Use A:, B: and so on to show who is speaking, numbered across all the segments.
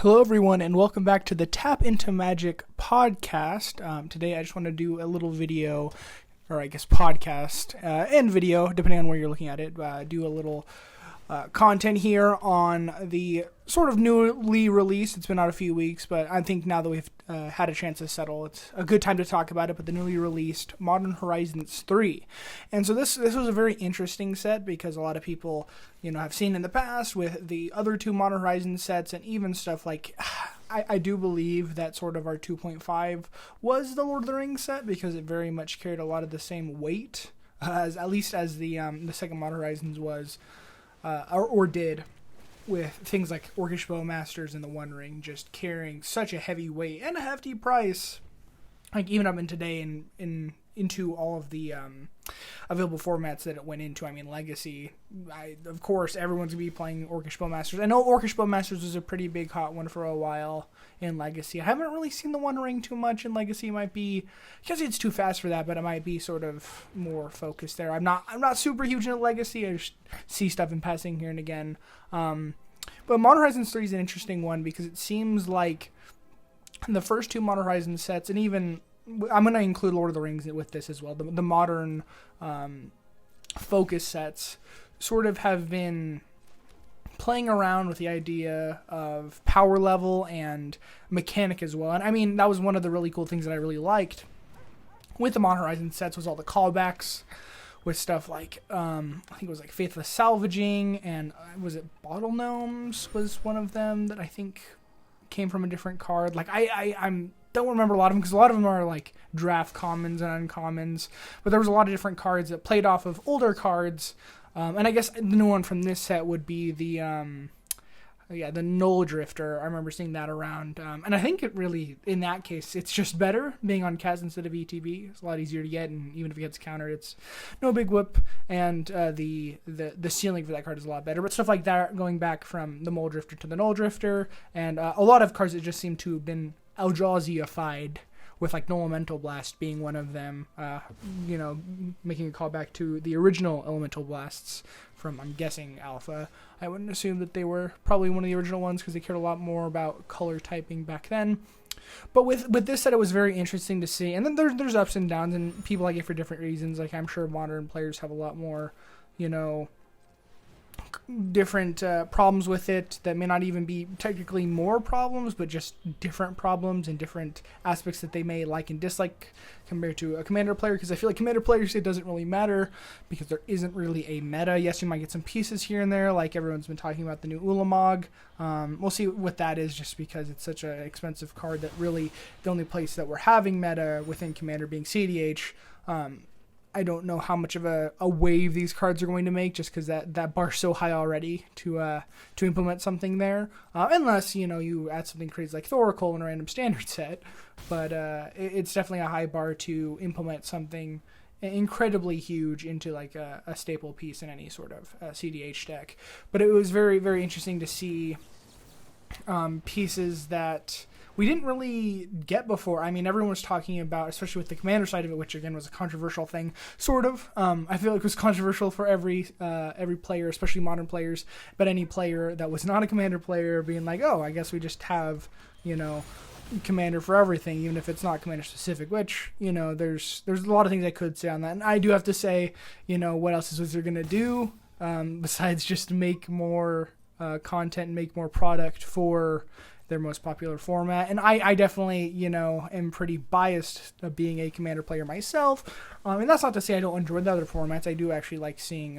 A: Hello, everyone, and welcome back to the Tap Into Magic podcast. Today, I just want to do a little video, or I guess podcast and video, depending on where you're looking at it. Do a little content here on the sort of newly released. It's been out a few weeks, but I think now that we've had a chance to settle, it's a good time to talk about it. But the newly released Modern Horizons 3, and so this was a very interesting set because a lot of people, have seen in the past with the other two Modern Horizons sets, and even stuff like I do believe that sort of our 2.5 was the Lord of the Rings set because it very much carried a lot of the same weight as at least as the second Modern Horizons was. Or did, with things like Orcish Bowmasters and the One Ring just carrying such a heavy weight and a hefty price, like even up in today into all of the available formats that it went into. I mean, Legacy, of course, everyone's going to be playing Orcish Bowmasters. I know Orcish Bowmasters was a pretty big hot one for a while in Legacy. I haven't really seen the One Ring too much in Legacy. It might be, because it's too fast for that, but it might be sort of more focused there. I'm not super huge into Legacy. I just see stuff in passing here and again. But Modern Horizons 3 is an interesting one because it seems like the first two Modern Horizons sets, and even I'm going to include Lord of the Rings with this as well. The modern focus sets sort of have been playing around with the idea of power level and mechanic as well. And I mean, that was one of the really cool things that I really liked with the Modern Horizons sets was all the callbacks with stuff like, I think it was like Faithless Salvaging, and was it Bottle Gnomes was one of them that I think came from a different card. Like I'm don't remember a lot of them because a lot of them are like draft commons and uncommons, but there was a lot of different cards that played off of older cards, and I guess the new one from this set would be the Null Drifter. I remember seeing that around, and I think it really, in that case, it's just better being on Kaz instead of ETB. It's a lot easier to get, and even if it gets countered, it's no big whoop, and the ceiling for that card is a lot better. But stuff like that, going back from the Null Drifter to the Null Drifter, and a lot of cards that just seem to have been Eldrazi-ified, with like Null Elemental Blast being one of them, making a callback to the original Elemental Blasts from, I'm guessing, Alpha. I wouldn't assume that they were probably one of the original ones because they cared a lot more about color typing back then. But with this set, it was very interesting to see. And then there's ups and downs, and people like it for different reasons. Like, I'm sure modern players have a lot more, different problems with it that may not even be technically more problems, but just different problems and different aspects that they may like and dislike compared to a Commander player, because I feel like Commander players, it doesn't really matter because there isn't really a meta. Yes, you might get some pieces here and there, like everyone's been talking about the new Ulamog. We'll see what that is, just because it's such an expensive card that really the only place that we're having meta within Commander being CDH. I don't know how much of a wave these cards are going to make, just because that bar's so high already to implement something there. Unless, you add something crazy like Thoracle in a random standard set. But it's definitely a high bar to implement something incredibly huge into like a staple piece in any sort of CDH deck. But it was very, very interesting to see pieces that we didn't really get before. I mean, everyone was talking about, especially with the Commander side of it, which again was a controversial thing, sort of. I feel like it was controversial for every player, especially modern players, but any player that was not a Commander player being like, oh, I guess we just have, Commander for everything, even if it's not Commander specific, which, there's a lot of things I could say on that. And I do have to say, what else is Wizard going to do besides just make more content and make more product for their most popular format. And I definitely, am pretty biased of being a Commander player myself. And that's not to say I don't enjoy the other formats. I do actually like seeing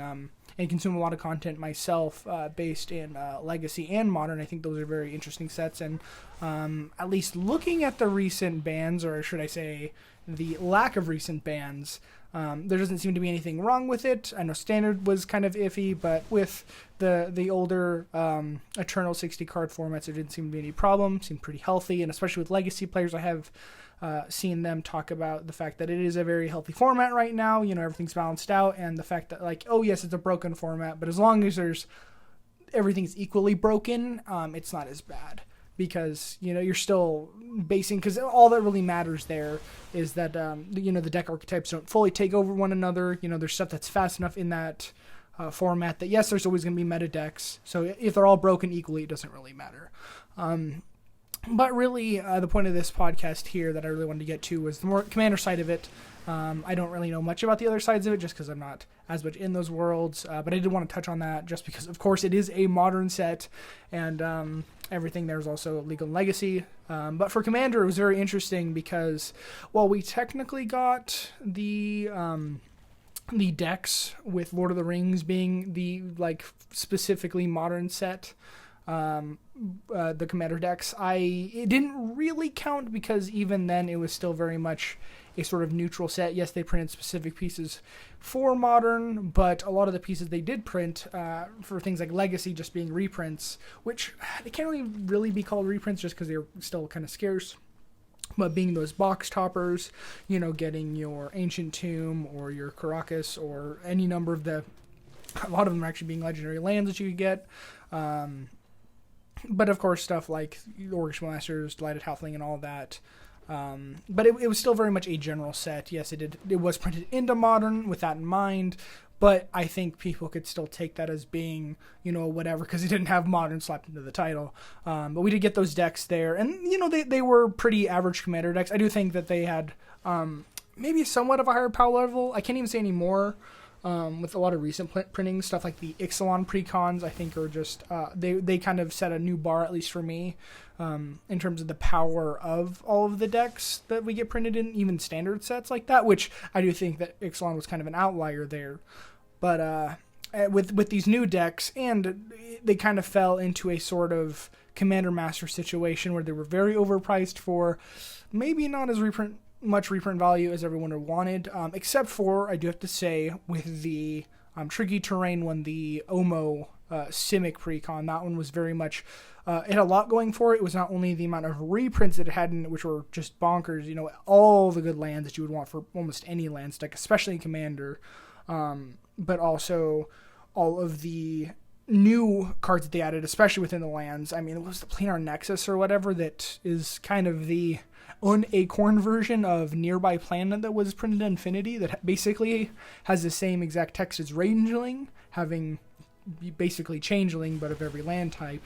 A: and consume a lot of content myself based in Legacy and Modern. I think those are very interesting sets. And at least looking at the recent bans, or should I say the lack of recent bans, there doesn't seem to be anything wrong with it. I know Standard was kind of iffy, but with the older Eternal 60 card formats, there didn't seem to be any problem. Seemed pretty healthy, and especially with Legacy players, I have seen them talk about the fact that it is a very healthy format right now. Everything's balanced out, and the fact that, like, oh yes, it's a broken format, but as long as everything's equally broken, it's not as bad. Because, you're still basing, because all that really matters there is that, the deck archetypes don't fully take over one another. There's stuff that's fast enough in that format that, yes, there's always going to be meta decks. So if they're all broken equally, it doesn't really matter. But really, the point of this podcast here that I really wanted to get to was the more commander side of it. I don't really know much about the other sides of it just because I'm not as much in those worlds, but I did want to touch on that just because, of course, it is a modern set, and everything there is also Legal and Legacy. But for Commander, it was very interesting because while we technically got the decks with Lord of the Rings being the specifically modern set, the Commander decks, it didn't really count because even then it was still very much a sort of neutral set. Yes, they printed specific pieces for Modern, but a lot of the pieces they did print for things like Legacy just being reprints, which they can't really be called reprints just because they're still kind of scarce. But being those box toppers, getting your Ancient Tomb or your Karakas or any number of a lot of them are actually being legendary lands that you could get. But of course, stuff like Orcish Masters, Delighted Halfling, and all that. But it was still very much a general set. Yes, it was printed into Modern with that in mind, but I think people could still take that as being, whatever, because it didn't have Modern slapped into the title. But we did get those decks there, and, they were pretty average Commander decks. I do think that they had maybe somewhat of a higher power level. I can't even say any more. With a lot of recent printing, stuff like the Ixalan precons, I think are just, they kind of set a new bar, at least for me, in terms of the power of all of the decks that we get printed in, even standard sets like that, which I do think that Ixalan was kind of an outlier there. But with these new decks, and they kind of fell into a sort of Commander Master situation where they were very overpriced for maybe not as much reprint value as everyone wanted, except for, I do have to say, with the Tricky Terrain one, the Omo Simic precon, that one was very much, it had a lot going for it. It was not only the amount of reprints that it had in it, which were just bonkers, all the good lands that you would want for almost any land deck, especially in Commander, but also all of the new cards that they added, especially within the lands. I mean, it was the Planar Nexus or whatever that is kind of the Acorn version of Nearby Planet that was printed in Infinity that basically has the same exact text as Rangeling, having basically Changeling, but of every land type,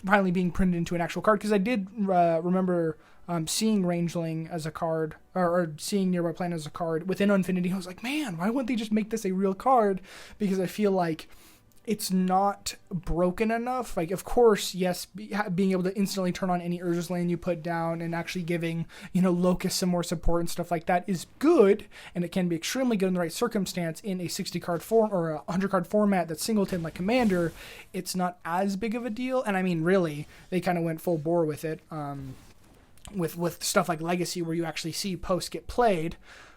A: finally being printed into an actual card. Because I did remember seeing Rangeling as a card, or seeing Nearby Planet as a card within Infinity. I was like, man, why wouldn't they just make this a real card? Because I feel like it's not broken enough. Of course, yes, being able to instantly turn on any Urza's Land you put down and actually giving, Locust some more support and stuff like that is good, and it can be extremely good in the right circumstance in a 60-card form or a 100-card format that's singleton like Commander. It's not as big of a deal, and I mean, really, they kind of went full bore with it, with stuff like Legacy, where you actually see Post get played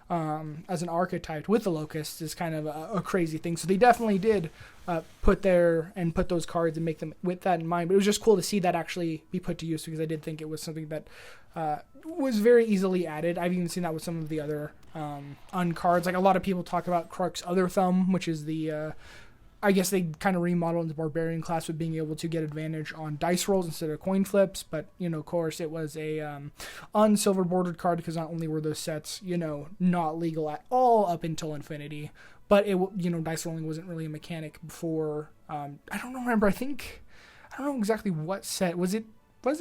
A: as an archetype with the Locusts is kind of a crazy thing. So they definitely did put those cards and make them with that in mind. But it was just cool to see that actually be put to use, because I did think it was something that was very easily added. I've even seen that with some of the other uncards. Like a lot of people talk about Kruk's Other Thumb, which is the I guess they kind of remodeled the Barbarian class with being able to get advantage on dice rolls instead of coin flips. But, of course, it was a unsilver bordered card, because not only were those sets, not legal at all up until Infinity, but dice rolling wasn't really a mechanic before. I don't remember. I don't know exactly what set. Was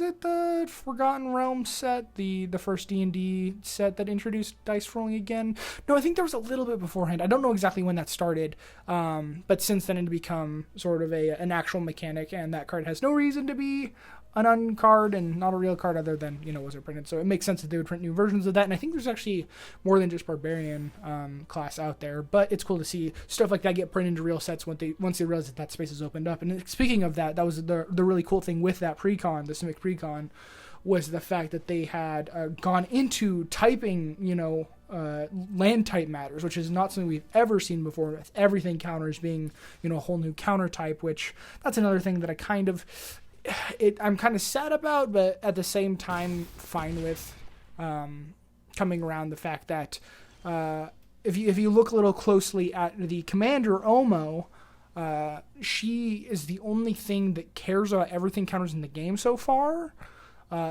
A: it the Forgotten Realms set, the first D&D set that introduced dice rolling again? No, I think there was a little bit beforehand. I don't know exactly when that started, but since then it had become sort of an actual mechanic, and that card has no reason to be an uncard and not a real card other than, was it printed. So it makes sense that they would print new versions of that, and I think there's actually more than just Barbarian class out there, but it's cool to see stuff like that get printed into real sets once they realize that space is opened up. And speaking of that, that was the really cool thing with that precon, the Simic precon, was the fact that they had gone into typing, land type matters, which is not something we've ever seen before, with everything counters being, a whole new counter type, which that's another thing that I'm kind of sad about, but at the same time fine with coming around the fact that if you look a little closely at the Commander Omo, she is the only thing that cares about everything counters in the game so far.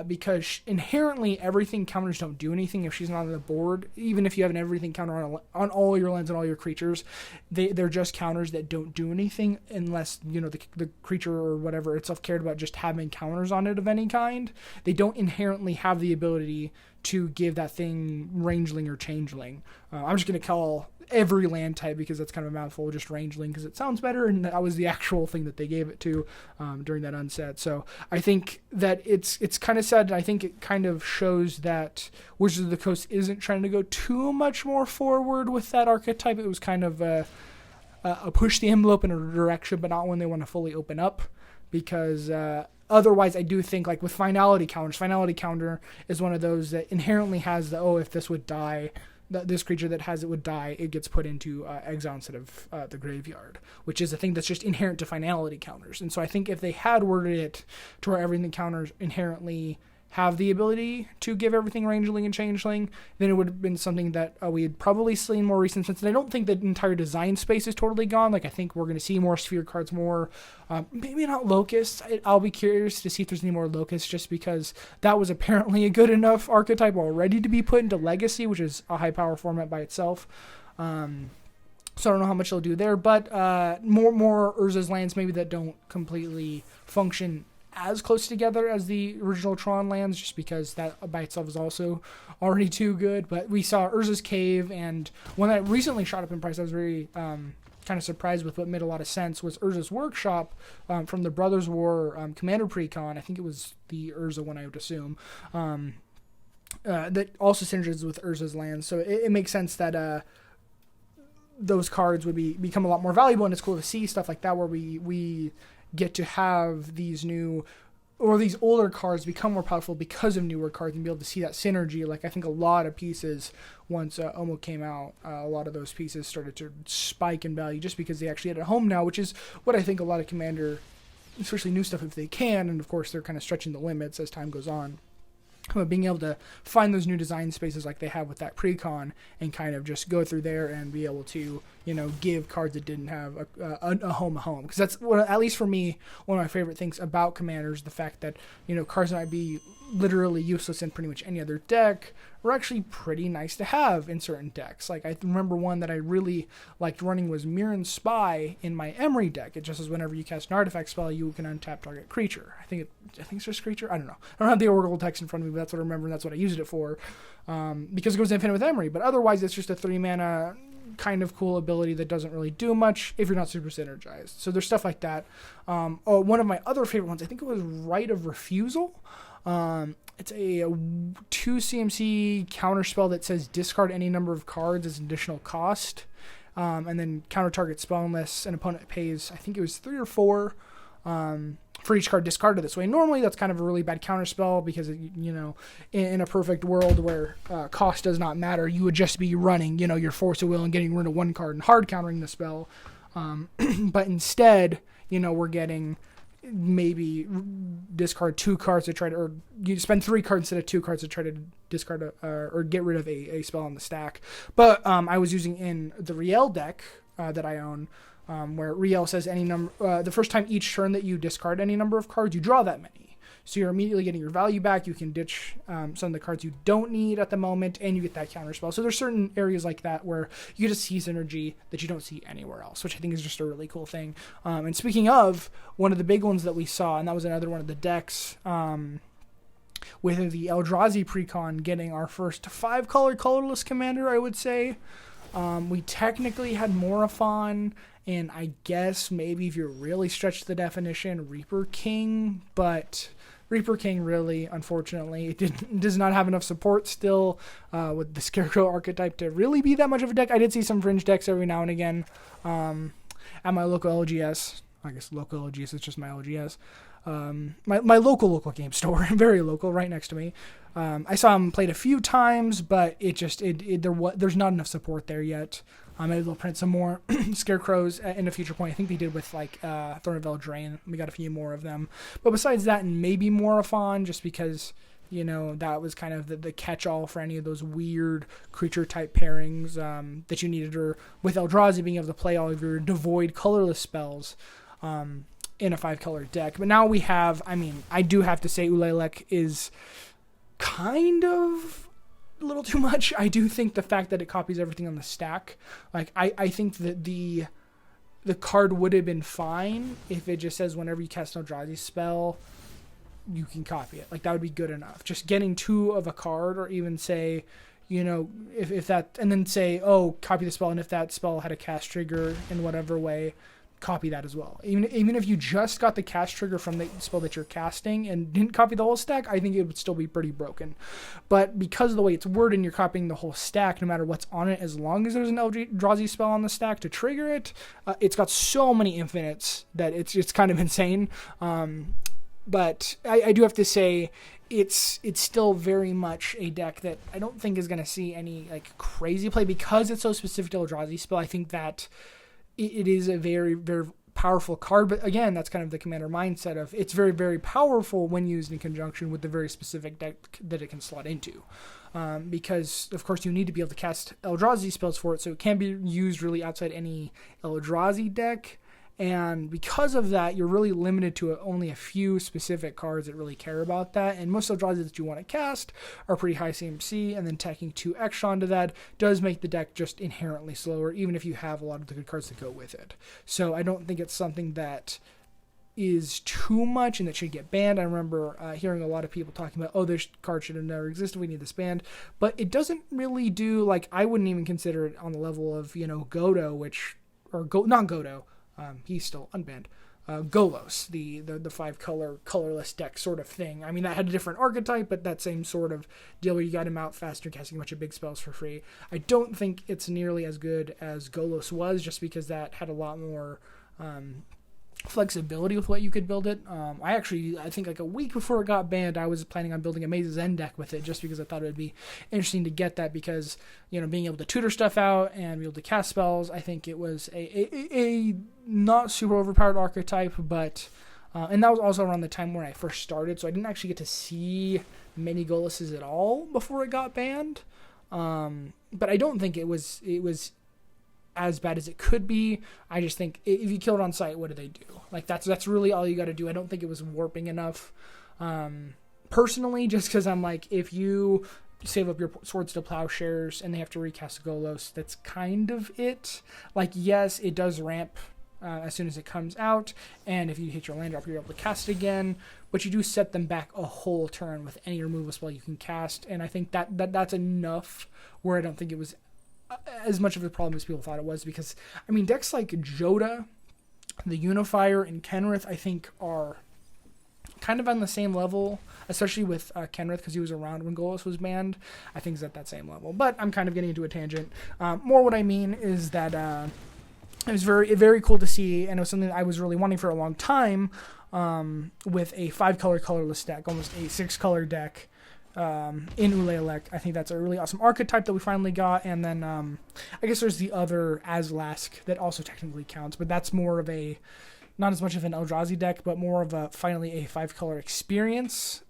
A: because inherently everything counters don't do anything if she's not on the board. Even if you have an everything counter on all your lands and all your creatures, they're just counters that don't do anything unless, you know, the creature or whatever itself cared about just having counters on it of any kind. They don't inherently have the ability to give that thing rangeling or changeling. I'm just going to call every land type, because that's kind of a mouthful, just rangeling, because it sounds better, and that was the actual thing that they gave it to during that unset. So I think that it's kind of sad, and I think it kind of shows that Wizards of the Coast isn't trying to go too much more forward with that archetype. It was kind of a push the envelope in a direction, but not when they want to fully open up, because otherwise, I do think, like with Finality Counter is one of those that inherently has the, if this would die, this creature that has it would die, it gets put into exile instead of the graveyard, which is a thing that's just inherent to Finality Counters. And so I think if they had worded it to where everything counters inherently have the ability to give everything rangeling and changeling, then it would have been something that we had probably seen more recent since. And I don't think the entire design space is totally gone. Like, I think we're going to see more sphere cards, more maybe not locusts. I'll be curious to see if there's any more locusts, just because that was apparently a good enough archetype already to be put into Legacy, which is a high power format by itself. So I don't know how much they'll do there, but more Urza's lands maybe that don't completely function as close together as the original Tron lands, just because that by itself is also already too good. But we saw Urza's Cave, and one that recently shot up in price I was very kind of surprised with, but made a lot of sense, was Urza's Workshop from the Brothers War Commander Precon. I think it was the Urza one, I would assume. That also synergizes with Urza's lands, so it makes sense that those cards would become a lot more valuable, and it's cool to see stuff like that where we get to have these new or these older cards become more powerful because of newer cards, and be able to see that synergy. Like, I think a lot of pieces, once Omo came out, a lot of those pieces started to spike in value just because they actually had a home now, which is what I think a lot of Commander, especially new stuff, if they can, and of course they're kind of stretching the limits as time goes on, being able to find those new design spaces like they have with that Precon, and kind of just go through there and be able to, you know, give cards that didn't have a home. Because that's, at least for me, one of my favorite things about Commanders, the fact that, you know, cards that might be literally useless in pretty much any other deck were actually pretty nice to have in certain decks. Like, I remember one that I really liked running was Mirren Spy in my Emery deck. It just says whenever you cast an artifact spell, you can untap target creature. I think it's just creature. I don't know. I don't have the Oracle text in front of me, but that's what I remember, and that's what I used it for, because it goes infinite with Emery. But otherwise, it's just a 3-mana kind of cool ability that doesn't really do much if you're not super synergized. So there's stuff like that. One of my other favorite ones, I think it was Right of Refusal. It's a 2 CMC counter spell that says discard any number of cards as an additional cost, and then counter target spell unless an opponent pays, I think it was 3 or 4 for each card discarded this way. Normally that's kind of a really bad counter spell, because, you know, in a perfect world where cost does not matter, you would just be running, you know, your Force of Will and getting rid of 1 card and hard countering the spell. But instead, you know, we're getting maybe discard 2 cards to try to, or you spend 3 cards instead of 2 cards to try to discard or get rid of a spell on the stack. But I was using in the Riel deck that I own, where Riel says any number, the first time each turn that you discard any number of cards, you draw that many. So you're immediately getting your value back. You can ditch some of the cards you don't need at the moment, and you get that counter spell. So there's certain areas like that where you just see synergy that you don't see anywhere else, which I think is just a really cool thing. And speaking of, one of the big ones that we saw, and that was another one of the decks, with the Eldrazi Precon getting our first 5-color colorless commander, I would say. We technically had Morophon, and I guess maybe if you're really stretched the definition, Reaper King, but Reaper King really, unfortunately, does not have enough support still with the Scarecrow archetype to really be that much of a deck. I did see some fringe decks every now and again at my local LGS. I guess local LGS is just my LGS. My local game store, very local, right next to me. I saw him played a few times, but there's not enough support there yet. Maybe they'll print some more Scarecrows in a future point. I think they did with like Throne of Eldraine. We got a few more of them. But besides that, and maybe Morophon, just because, you know, that was kind of the catch-all for any of those weird creature-type pairings that you needed, or with Eldrazi being able to play all of your devoid colorless spells. in a 5-color deck. But now we have, I mean, I do have to say Ulelek is kind of a little too much. I do think the fact that it copies everything on the stack, like I think that the card would have been fine if it just says whenever you cast an Eldrazi spell, you can copy it. Like, that would be good enough. Just getting 2 of a card, or even say, you know, if that, and then say, oh, copy the spell, and if that spell had a cast trigger in whatever way, copy that as well. Even if you just got the cast trigger from the spell that you're casting and didn't copy the whole stack, I think it would still be pretty broken. But because of the way it's worded, and you're copying the whole stack, no matter what's on it, as long as there's an Eldrazi spell on the stack to trigger it, it's got so many infinites that it's kind of insane. But I do have to say, it's still very much a deck that I don't think is going to see any like crazy play, because it's so specific to Eldrazi spell. I think that it is a very, very powerful card. But again, that's kind of the Commander mindset of it's very, very powerful when used in conjunction with the very specific deck that it can slot into. Because, of course, you need to be able to cast Eldrazi spells for it, so it can't be used really outside any Eldrazi deck. And because of that, you're really limited to only a few specific cards that really care about that. And most Eldrazi that you want to cast are pretty high CMC, and then tacking 2 extra onto that does make the deck just inherently slower, even if you have a lot of the good cards that go with it. So I don't think it's something that is too much and that should get banned. I remember hearing a lot of people talking about, oh, this card should have never existed, we need this banned. But it doesn't really do, like, I wouldn't even consider it on the level of, you know, Godo, not Godo, he's still unbanned. Golos, the 5-color colorless deck sort of thing. I mean, that had a different archetype, but that same sort of deal where you got him out faster, casting a bunch of big spells for free. I don't think it's nearly as good as Golos was, just because that had a lot more flexibility with what you could build it. I think like a week before it got banned, I was planning on building a Maze's End deck with it, just because I thought it would be interesting to get that, because, you know, being able to tutor stuff out and be able to cast spells, I think it was a not super overpowered archetype. But and that was also around the time when I first started, so I didn't actually get to see many Golos's at all before it got banned. But I don't think it was as bad as it could be. I just think if you kill it on sight, what do they do? Like, that's really all you got to do. I don't think it was warping enough. Personally, just because I'm like, if you save up your Swords to Plowshares and they have to recast Golos, that's kind of it. Like, yes, it does ramp as soon as it comes out, and if you hit your land drop, you're able to cast it again, but you do set them back a whole turn with any removal spell you can cast, and I think that's enough where I don't think it was as much of a problem as people thought it was. Because, I mean, decks like Joda, the Unifier, and Kenrith, I think, are kind of on the same level, especially with Kenrith, because he was around when Golos was banned. I think he's at that same level. But I'm kind of getting into a tangent. More what I mean is that it was very, very cool to see, and it was something that I was really wanting for a long time, with a 5-color colorless deck, almost a 6-color deck. In Ulelek. I think that's a really awesome archetype that we finally got. And then I guess there's the other Azlask that also technically counts, but that's more of a, not as much of an Eldrazi deck, but more of a finally a 5-color experience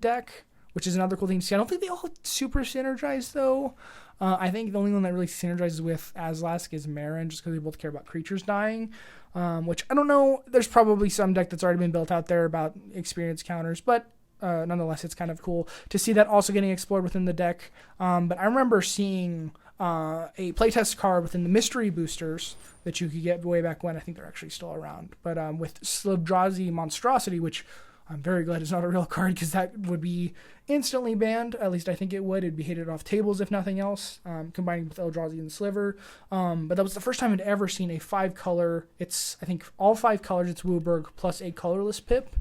A: deck, which is another cool thing to see. I don't think they all super synergize though. I think the only one that really synergizes with Azlask is Marin, just because they both care about creatures dying, which I don't know. There's probably some deck that's already been built out there about experience counters, but nonetheless, it's kind of cool to see that also getting explored within the deck. But I remember seeing a playtest card within the mystery boosters that you could get way back when. I think they're actually still around. But with Slibdrazi Monstrosity, which I'm very glad is not a real card, because that would be instantly banned. At least I think it would. It'd be hated off tables if nothing else, combining with Eldrazi and Sliver. But that was the first time I'd ever seen a 5-color. It's, I think, all 5 colors. It's Wooburg plus a colorless pip.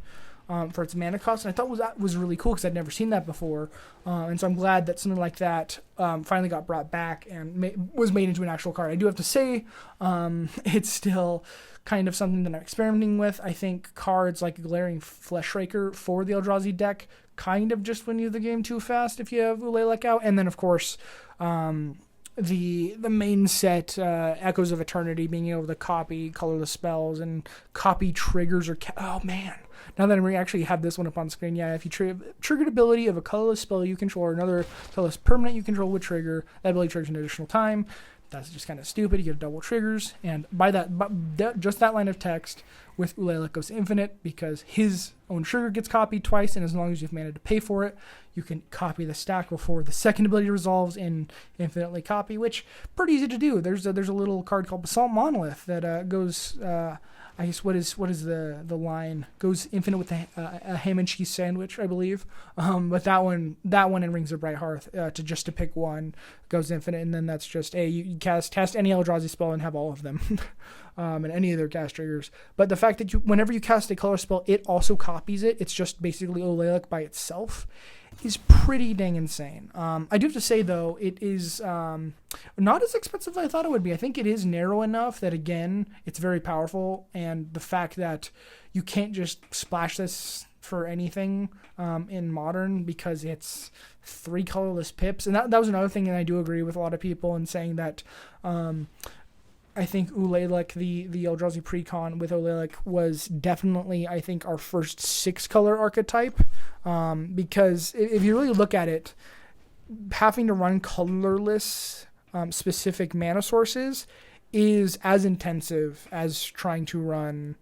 A: For its mana cost, and I thought that was really cool because I'd never seen that before, and so I'm glad that something like that finally got brought back and was made into an actual card. I do have to say, it's still kind of something that I'm experimenting with. I think cards like Glaring Fleshraker for the Eldrazi deck kind of just win you the game too fast if you have Ulelek out, and then of course the main set, Echoes of Eternity, being able to copy colorless spells and copy triggers or oh man. Now that we actually have this one up on screen, yeah, if you triggered ability of a colorless spell you control or another colorless permanent you control would trigger, that ability triggers an additional time. That's just kind of stupid. You get double triggers, and by just that line of text with Ulelic goes infinite because his own trigger gets copied twice, and as long as you've managed to pay for it, you can copy the stack before the second ability resolves and infinitely copy, which pretty easy to do. There's a little card called Basalt Monolith that goes. I guess what is the line goes infinite with a ham and cheese sandwich, I believe. But that one in Rings of Brighthearth to pick one goes infinite, and then that's just you cast any Eldrazi spell and have all of them, and any of their cast triggers. But the fact that whenever you cast a color spell, it also copies it. It's just basically Ulelic by itself. Is pretty dang insane. I do have to say, though, it is not as expensive as I thought it would be. I think it is narrow enough that, again, it's very powerful. And the fact that you can't just splash this for anything in Modern because it's 3 colorless pips. And that was another thing, and I do agree with a lot of people in saying that I think Ulelic, the Eldrazi Precon with Ulelic was definitely, I think, our first 6-color archetype. Because if you really look at it, having to run colorless specific mana sources is as intensive as trying to run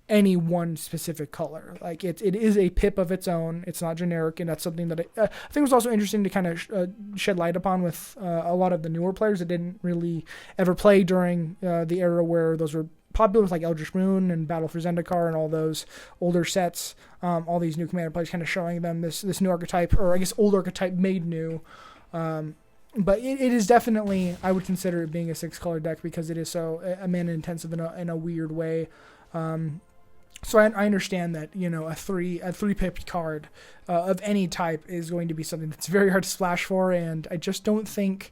A: any one specific color. Like it is a pip of its own. It's not generic, and that's something that I think was also interesting to kind of shed light upon with a lot of the newer players that didn't really ever play during the era where those were popular, with like Eldritch Moon and Battle for Zendikar and all those older sets. All these new Commander players kind of showing them this new archetype, or I guess old archetype made new. But it is definitely, I would consider it being a 6-color deck because it is so mana intensive in a weird way. So I understand that, a three pip card of any type is going to be something that's very hard to splash for, and I just don't think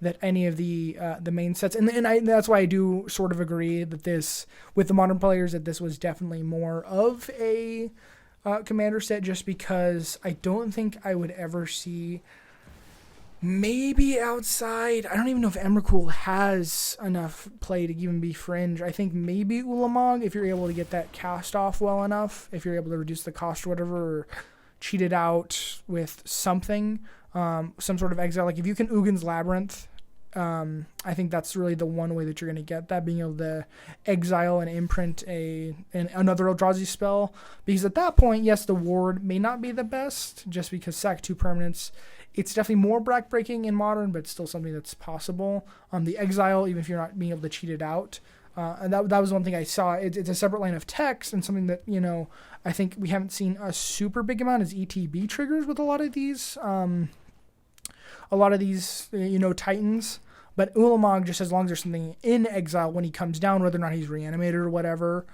A: that any of the main sets, and that's why I do sort of agree that this, with the Modern players, that this was definitely more of a Commander set, just because I don't think I would ever see. Maybe outside, I don't even know if Emrakul has enough play to even be fringe. I think maybe Ulamog, if you're able to get that cast off well enough, if you're able to reduce the cost or whatever, or cheat it out with something, some sort of exile. Like if you can Ugin's Labyrinth, I think that's really the one way that you're going to get that, being able to exile and imprint another Eldrazi spell. Because at that point, yes, the ward may not be the best, just because sack 2 permanents. It's definitely more backbreaking in Modern, but it's still something that's possible. The exile, even if you're not being able to cheat it out. And that was one thing I saw. It's a separate line of text, and something that, I think we haven't seen a super big amount is ETB triggers with a lot of these Titans. But Ulamog, just as long as there's something in exile when he comes down, whether or not he's reanimated or whatever,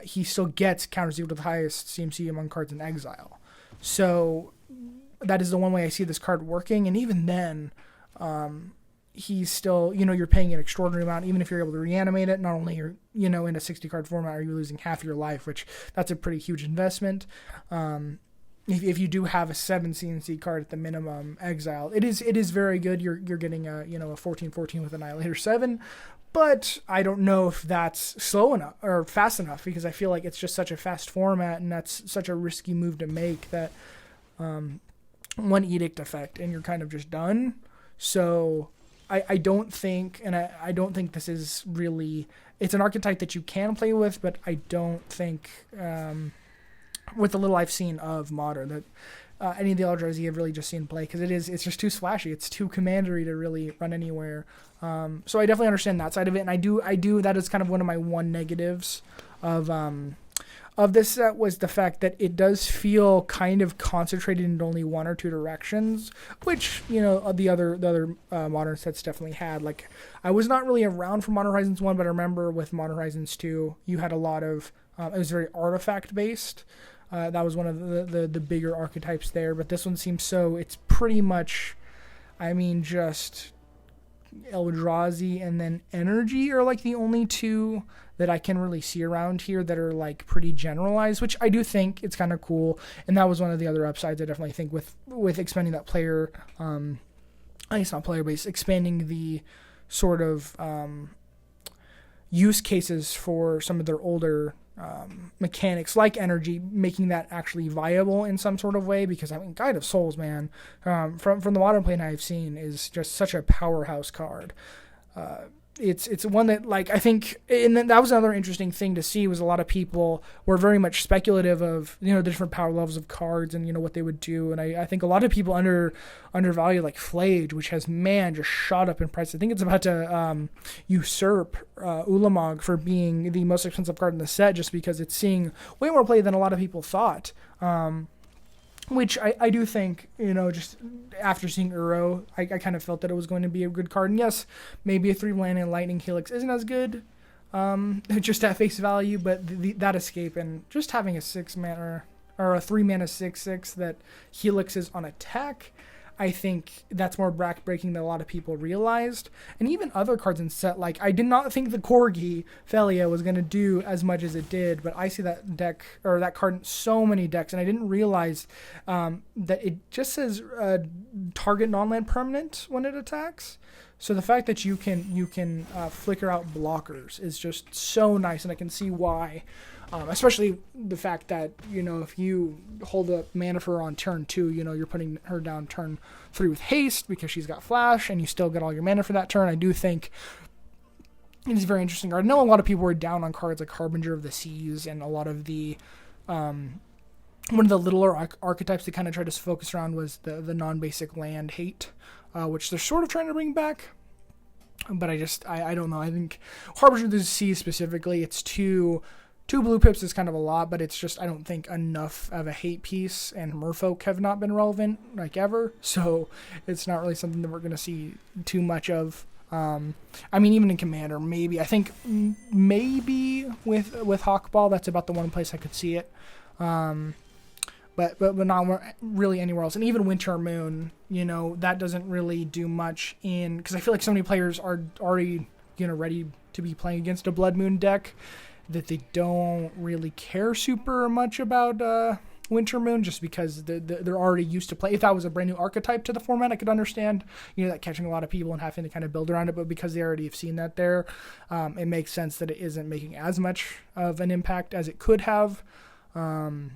A: he still gets counters equal to the highest CMC among cards in exile. So that is the one way I see this card working. And even then, he's still, you're paying an extraordinary amount, even if you're able to reanimate it. Not only are, in a 60-card format, are you losing half your life, which that's a pretty huge investment. If you do have a 7 CNC card at the minimum exile, it is very good. You're getting a 14/14 with Annihilator 7, but I don't know if that's slow enough or fast enough, because I feel like it's just such a fast format, and that's such a risky move to make that one edict effect and you're kind of just done. So I don't think, and I don't think this is really, it's an archetype that you can play with, but I don't think with the little I've seen of Modern that any of the Eldrazi I've really just seen play, because it's just too splashy, it's too commandery to really run anywhere. So I definitely understand that side of it, and I do that is kind of one of my negatives of this set, was the fact that it does feel kind of concentrated in only one or two directions, which the other Modern sets definitely had. Like, I was not really around for Modern Horizons 1, but I remember with Modern Horizons 2 you had a lot of it was very artifact based. That was one of the bigger archetypes there, but this one seems so, it's pretty much, just Eldrazi and then Energy are like the only two that I can really see around here that are like pretty generalized, which I do think it's kind of cool. And that was one of the other upsides I definitely think with expanding that player, I guess not player base, expanding the sort of use cases for some of their older mechanics like Energy, making that actually viable in some sort of way, because Guide of Souls, man, from the Modern play I've seen, is just such a powerhouse card. It's one that, like, I think, and then that was another interesting thing to see, was a lot of people were very much speculative of, the different power levels of cards and, what they would do. And I think a lot of people undervalue like Flage, which has, just shot up in price. I think it's about to usurp Ulamog for being the most expensive card in the set, just because it's seeing way more play than a lot of people thought. Which I do think, just after seeing Uro, I kind of felt that it was going to be a good card. And yes, maybe a 3-mana Lightning Helix isn't as good, just at face value, but that escape and just having a 6-mana or a 3-mana 6/6 that Helix is on attack, I think that's more backbreaking than a lot of people realized. And even other cards in set, like, I did not think the Corgi Felia was going to do as much as it did, but I see that deck, or that card, in so many decks, and I didn't realize that it just says target non-land permanent when it attacks. So the fact that you can flicker out blockers is just so nice, and I can see why. Especially the fact that, if you hold up mana for her on turn 2, you're putting her down turn 3 with haste because she's got flash, and you still get all your mana for that turn. I do think it is a very interesting card. I know a lot of people were down on cards like Harbinger of the Seas and a lot of the one of the littler archetypes they kind of tried to focus around was the non-basic land hate, which they're sort of trying to bring back. But I don't know. I think Harbinger of the Seas specifically, it's two blue pips is kind of a lot, but it's just, I don't think enough of a hate piece, and Merfolk have not been relevant, like, ever, so it's not really something that we're going to see too much of. Even in Commander, maybe. I think maybe with Hawkball, that's about the one place I could see it. But not really anywhere else. And even Winter Moon, that doesn't really do much because I feel like so many players are already, ready to be playing against a Blood Moon deck, that they don't really care super much about Winter Moon, just because they're already used to play. If that was a brand new archetype to the format, I could understand, that catching a lot of people and having to kind of build around it. But because they already have seen that there, it makes sense that it isn't making as much of an impact as it could have. But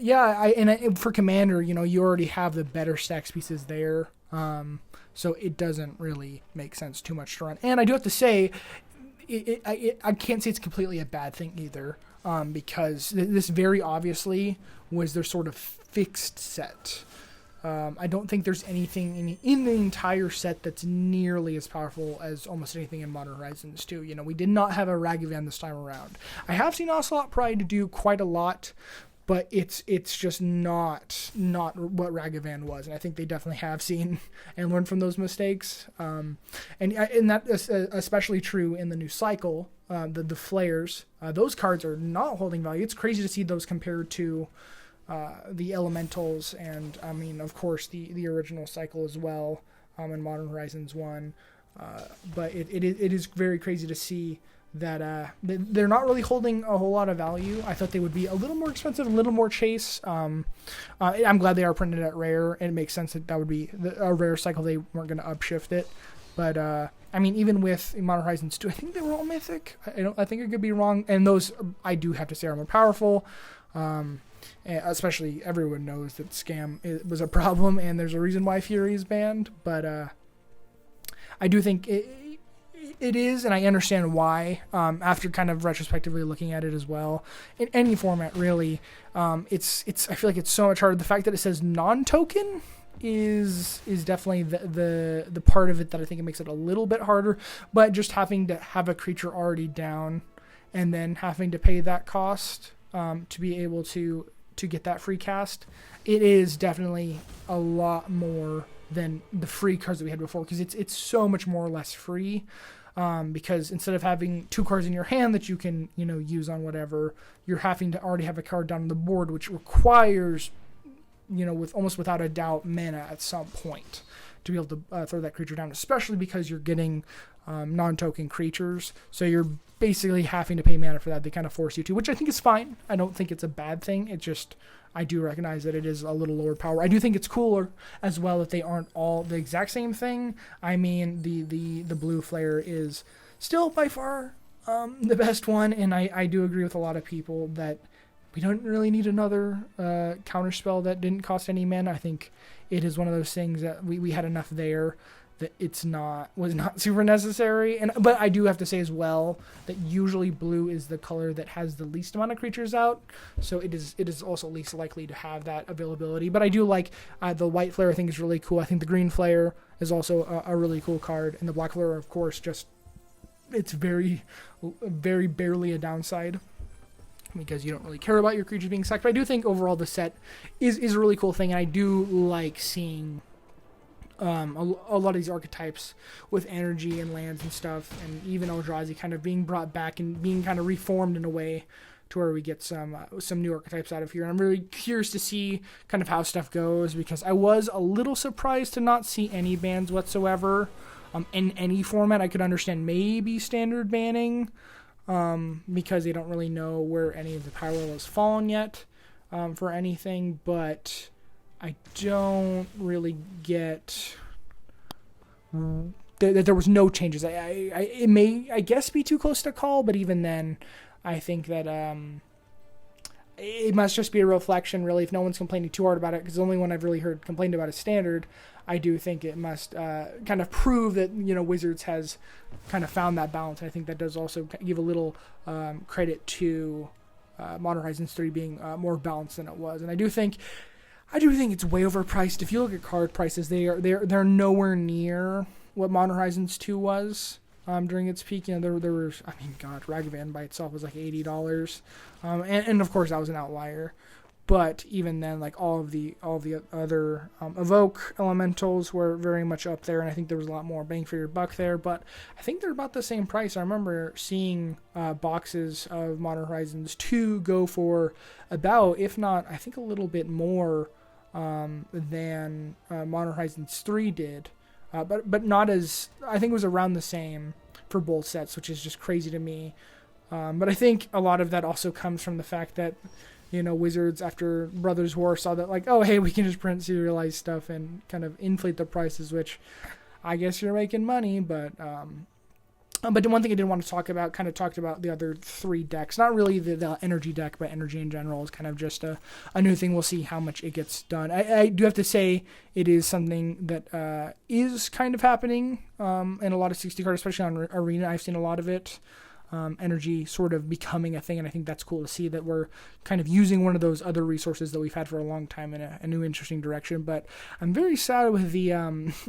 A: yeah, for Commander, you already have the better stacks pieces there. So it doesn't really make sense too much to run. And I do have to say, I can't say it's completely a bad thing either, because this very obviously was their sort of fixed set. I don't think there's anything in the entire set that's nearly as powerful as almost anything in Modern Horizons 2. We did not have a Ragavan this time around. I have seen Ocelot Pride do quite a lot, but it's just not what Ragavan was, and I think they definitely have seen and learned from those mistakes. And that is especially true in the new cycle. The flares, those cards are not holding value. It's crazy to see those compared to the elementals, and of course the original cycle as well, in Modern Horizons 1. But it is very crazy to see that they're not really holding a whole lot of value. I thought they would be a little more expensive, a little more chase. I'm glad they are printed at rare, and it makes sense that would be a rare cycle. They weren't going to upshift it. But even with Modern Horizons 2, I think they were all mythic. I think I could be wrong, and those, I do have to say, are more powerful. Especially, everyone knows that Scam was a problem, and there's a reason why Fury is banned. But I do think it is, and I understand why, after kind of retrospectively looking at it as well. In any format, really, it's I feel like it's so much harder. The fact that it says non-token is definitely the part of it that I think it makes it a little bit harder. But just having to have a creature already down and then having to pay that cost to be able to get that free cast, it is definitely a lot more than the free cards that we had before, because it's so much more or less free. Because instead of having 2 cards in your hand that you can use on whatever, you're having to already have a card down on the board, which requires with almost without a doubt mana at some point to be able to throw that creature down, especially because you're getting non-token creatures. So you're basically having to pay mana for that. They kind of force you to, which I think is fine. I don't think it's a bad thing. It just, I do recognize that it is a little lower power. I do think it's cooler as well that they aren't all the exact same thing. The blue flare is still by far the best one, and I do agree with a lot of people that we don't really need another counterspell that didn't cost any mana. I think it is one of those things that we had enough there that was not super necessary. But I do have to say as well that usually blue is the color that has the least amount of creatures out, so it is also least likely to have that availability. But I do like the white flare. I think is really cool. I think the green flare is also a really cool card, and the black flare, of course, just it's very, very barely a downside, because you don't really care about your creatures being sacked. But I do think overall the set is a really cool thing, and I do like seeing a lot of these archetypes with energy and lands and stuff, and even Eldrazi kind of being brought back and being kind of reformed in a way to where we get some new archetypes out of here. And I'm really curious to see kind of how stuff goes, because I was a little surprised to not see any bans whatsoever in any format. I could understand maybe standard banning, because they don't really know where any of the power levels fallen yet for anything, but I don't really get that there was no changes. It may, I guess, be too close to call, but even then, I think that it must just be a reflection, really, if no one's complaining too hard about it, because the only one I've really heard complained about is standard. I do think it must kind of prove that, Wizards has kind of found that balance. And I think that does also give a little credit to Modern Horizons 3 being more balanced than it was. And I do think it's way overpriced. If you look at card prices, they're nowhere near what Modern Horizons 2 was during its peak. There were, Ragavan by itself was like $80, and of course that was an outlier. But even then, like all of the other Evoke elementals were very much up there, and I think there was a lot more bang for your buck there. But I think they're about the same price. I remember seeing boxes of Modern Horizons 2 go for about, if not, I think a little bit more than Modern Horizons 3 did, but not as, I think it was around the same for both sets, which is just crazy to me. But I think a lot of that also comes from the fact that Wizards, after Brothers War, saw that, like, oh, hey, we can just print serialized stuff and kind of inflate the prices, which I guess you're making money. But the one thing I did want to talk about, kind of talked about the other 3 decks. Not really the energy deck, but energy in general is kind of just a new thing. We'll see how much it gets done. I do have to say it is something that is kind of happening in a lot of 60 cards, especially on Arena. I've seen a lot of it. Energy sort of becoming a thing, and I think that's cool to see that we're kind of using one of those other resources that we've had for a long time in a new interesting direction. But I'm very sad with the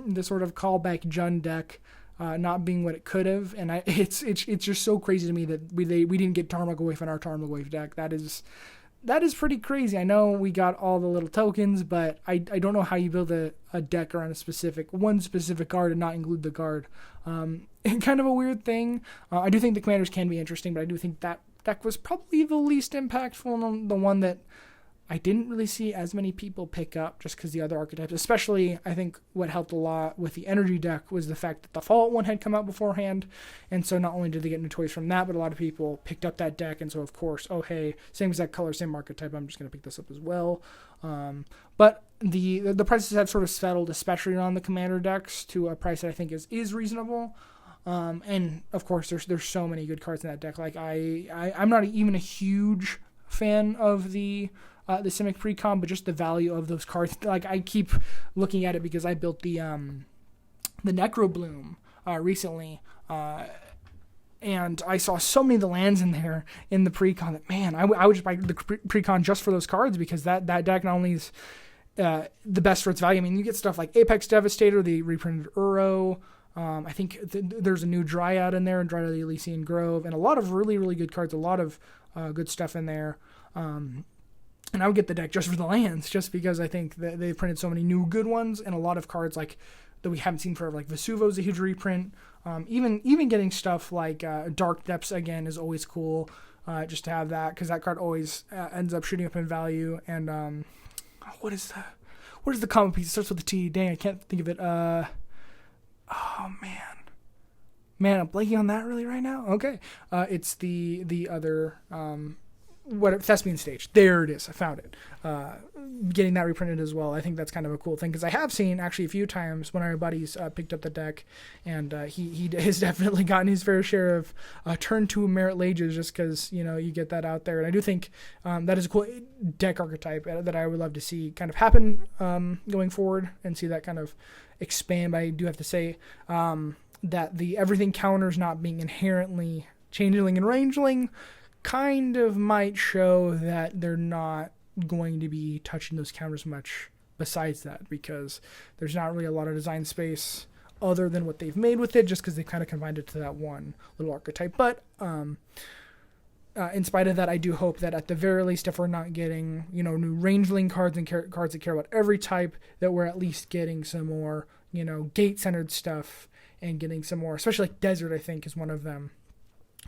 A: the sort of callback Jund deck not being what it could have, and it's just so crazy to me that we didn't get Tarmogoyf Wave in our Tarmogoyf Wave deck. That is pretty crazy. I know we got all the little tokens, but I don't know how you build a deck around one specific card and not include the card. Kind of a weird thing. I do think the commanders can be interesting, but I do think that deck was probably the least impactful, and the one that I didn't really see as many people pick up, just because the other archetypes, especially, I think what helped a lot with the energy deck was the fact that the Fallout one had come out beforehand, and so not only did they get new toys from that, but a lot of people picked up that deck, and so of course, oh hey, same exact color, same archetype, I'm just going to pick this up as well. But the prices have sort of settled, especially on the commander decks, to a price that I think is reasonable. And of course, there's so many good cards in that deck. Like I'm not even a huge fan of the Simic Precon, but just the value of those cards. Like I keep looking at it because I built the Necrobloom recently, and I saw so many of the lands in there in the Precon that, man, I would just buy the Precon just for those cards, because that deck not only is the best for its value. I mean, you get stuff like Apex Devastator, the reprinted Uro. I think there's a new Dryad in there, and Dryad of the Elysian Grove, and a lot of really, really good cards, a lot of good stuff in there. And I would get the deck just for the lands, just because I think that they've printed so many new good ones, and a lot of cards like that we haven't seen forever, like Vesuvo's a huge reprint. Even getting stuff like Dark Depths again is always cool, just to have that, because that card always ends up shooting up in value. And what is the common piece? It starts with a T. Dang, I can't think of it. Oh man, I'm blanking on that really right now. Okay, it's the other Thespian Stage. There it is. I found it. Getting that reprinted as well. I think that's kind of a cool thing because I have seen actually a few times when our buddies picked up the deck, and he has definitely gotten his fair share of turn 2 Merit Lages just because you get that out there. And I do think that is a cool deck archetype that I would love to see kind of happen going forward and see that kind of expand. But I do have to say that the everything counters not being inherently Changeling and Rangeling kind of might show that they're not going to be touching those counters much besides that, because there's not really a lot of design space other than what they've made with it, just because they've kind of confined it to that one little archetype. But in spite of that, I do hope that at the very least, if we're not getting new Rangeling cards and cards that care about every type, that we're at least getting some more gate-centered stuff and getting some more, especially like Desert, I think is one of them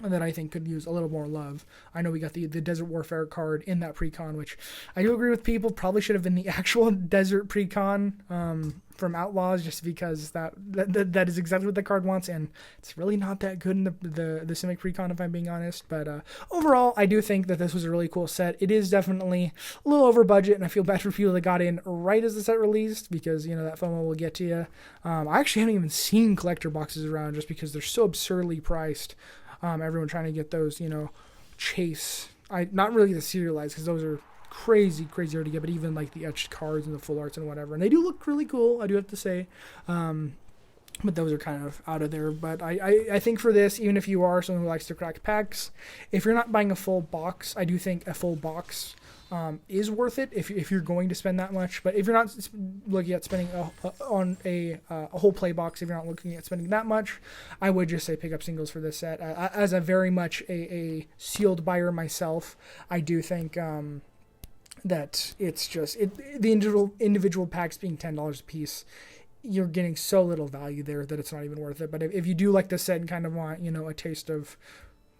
A: that I think could use a little more love. I know we got the Desert Warfare card in that precon, which I do agree with people probably should have been the actual Desert precon from Outlaws, just because that is exactly what the card wants, and it's really not that good in the Simic precon, if I'm being honest. But overall, I do think that this was a really cool set. It is definitely a little over budget, and I feel bad for people that got in right as the set released, because that FOMO will get to you. I actually haven't even seen collector boxes around just because they're so absurdly priced. Everyone trying to get those, chase. Not really the serialized, because those are crazy hard to get, but even like the etched cards and the full arts and whatever. And they do look really cool, I do have to say. But those are kind of out of there. But I think for this, even if you are someone who likes to crack packs, if you're not buying a full box, I do think a full box is worth it if you're going to spend that much. But if you're not looking at spending on a whole play box, if you're not looking at spending that much, I would just say pick up singles for this set. As a very much a sealed buyer myself, I do think that it's just the individual packs being $10 a piece, you're getting so little value there that it's not even worth it. But if you do like the set and kind of want a taste of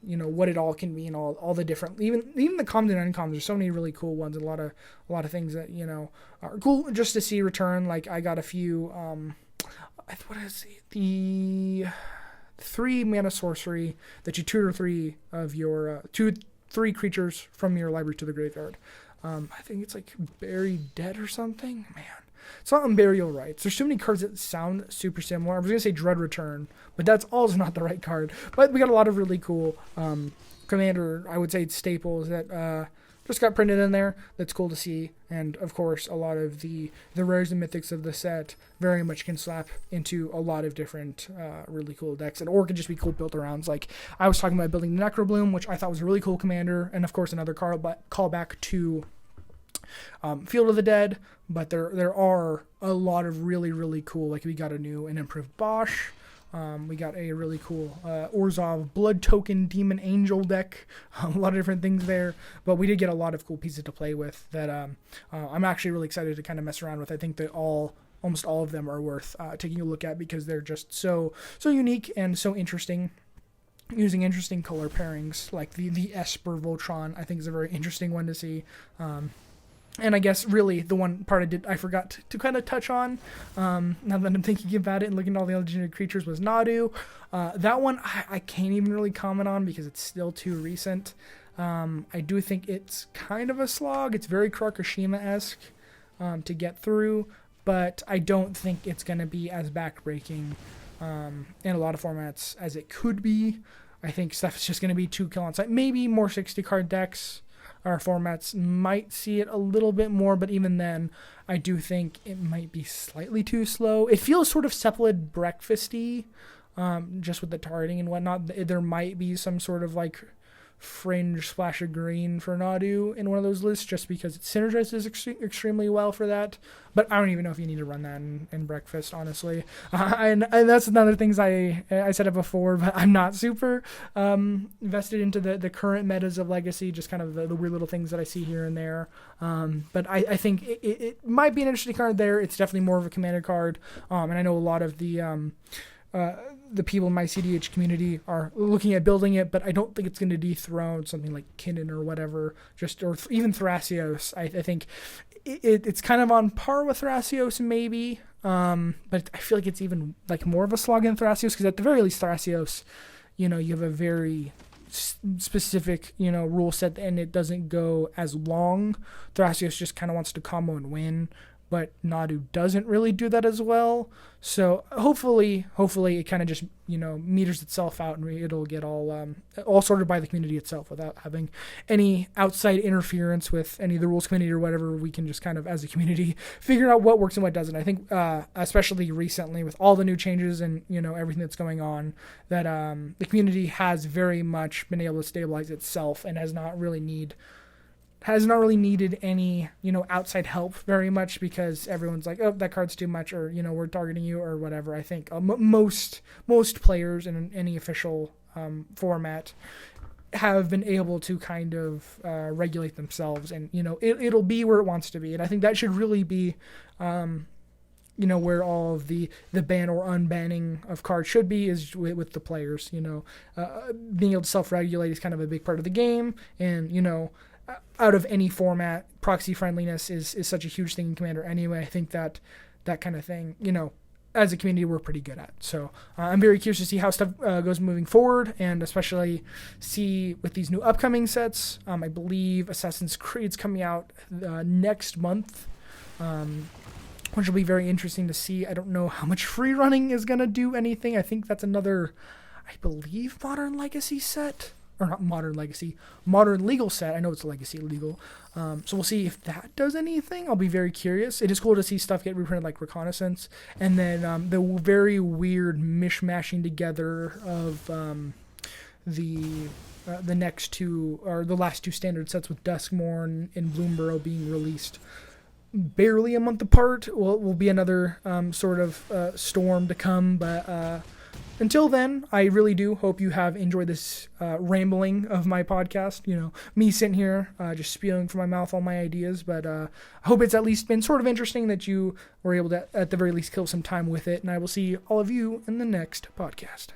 A: what it all can be, and all the different, even the commons and uncommons, there's so many really cool ones, and a lot of things that are cool just to see return. Like I got a few what is it, the 3 mana sorcery that you tutor 3 of your 3 creatures from your library to the graveyard. I think it's like Buried Dead or something. Man, it's not Burial Rites. There's too many cards that sound super similar. I was going to say Dread Return, but that's also not the right card. But we got a lot of really cool Commander, I would say, staples that just got printed in there. That's cool to see. And, of course, a lot of the rares and mythics of the set very much can slap into a lot of different really cool decks. Or it could just be cool build-arounds. Like, I was talking about building the Necrobloom, which I thought was a really cool commander. And, of course, another callback to Field of the Dead. But there are a lot of really cool, like we got an improved Bosch. We got a really cool Orzhov Blood Token Demon Angel deck. A lot of different things there. But we did get a lot of cool pieces to play with that I'm actually really excited to kind of mess around with. I think that almost all of them are worth taking a look at, because they're just so unique and so interesting. Using interesting color pairings, like the Esper Voltron, I think is a very interesting one to see. And I guess really the one part I forgot to kind of touch on, now that I'm thinking about it and looking at all the legendary creatures, was Nadu. That one I can't even really comment on because it's still too recent. I do think it's kind of a slog. It's very Karakushima-esque to get through, but I don't think it's going to be as backbreaking in a lot of formats as it could be. I think stuff is just going to be too kill on sight. Maybe more 60-card decks or formats might see it a little bit more, but even then, I do think it might be slightly too slow. It feels sort of Cephalid breakfasty, just with the targeting and whatnot. There might be some sort of like fringe splash of green for Nadu in one of those lists, just because it synergizes extremely well for that. But I don't even know if you need to run that in breakfast, honestly. And that's another things I said it before, but I'm not super invested into the current metas of Legacy, just kind of the weird little things that I see here and there. But I think it might be an interesting card there. It's definitely more of a commander card. And I know a lot of the people in my CDH community are looking at building it, but I don't think it's going to dethrone something like Kinnan or whatever, or even Thrasios. I think it's kind of on par with Thrasios maybe, but I feel like it's even like more of a slog than Thrasios, because at the very least Thrasios, you have a very specific, rule set, and it doesn't go as long. Thrasios just kind of wants to combo and win, but Nadu doesn't really do that as well. So hopefully it kind of just, meters itself out, and it'll get all sorted by the community itself without having any outside interference with any of the rules committee or whatever. We can just kind of, as a community, figure out what works and what doesn't. I think, especially recently with all the new changes and, everything that's going on, that the community has very much been able to stabilize itself and has not really needed any, outside help very much, because everyone's like, oh, that card's too much, or, we're targeting you or whatever. I think most players in any official format have been able to kind of regulate themselves, and, it'll be where it wants to be. And I think that should really be, where all of the ban or unbanning of cards should be, is with the players. Being able to self-regulate is kind of a big part of the game, and, out of any format, proxy friendliness is such a huge thing in Commander anyway. I think that kind of thing, as a community, we're pretty good at. So I'm very curious to see how stuff goes moving forward, and especially see with these new upcoming sets. I believe Assassin's Creed's coming out next month, which will be very interesting to see. I don't know how much free running is going to do anything. I think that's another, I believe, Modern Legacy set. Or not Modern Legacy, Modern Legal set. I know it's Legacy Legal. So we'll see if that does anything. I'll be very curious. It is cool to see stuff get reprinted like Reconnaissance. And then the very weird mishmashing together of the next two, or the last two standard sets, with Duskmourn and Bloomburrow being released barely a month apart. Will be another sort of storm to come, but until then, I really do hope you have enjoyed this rambling of my podcast. Me sitting here just spewing from my mouth all my ideas. But I hope it's at least been sort of interesting, that you were able to, at the very least, kill some time with it. And I will see all of you in the next podcast.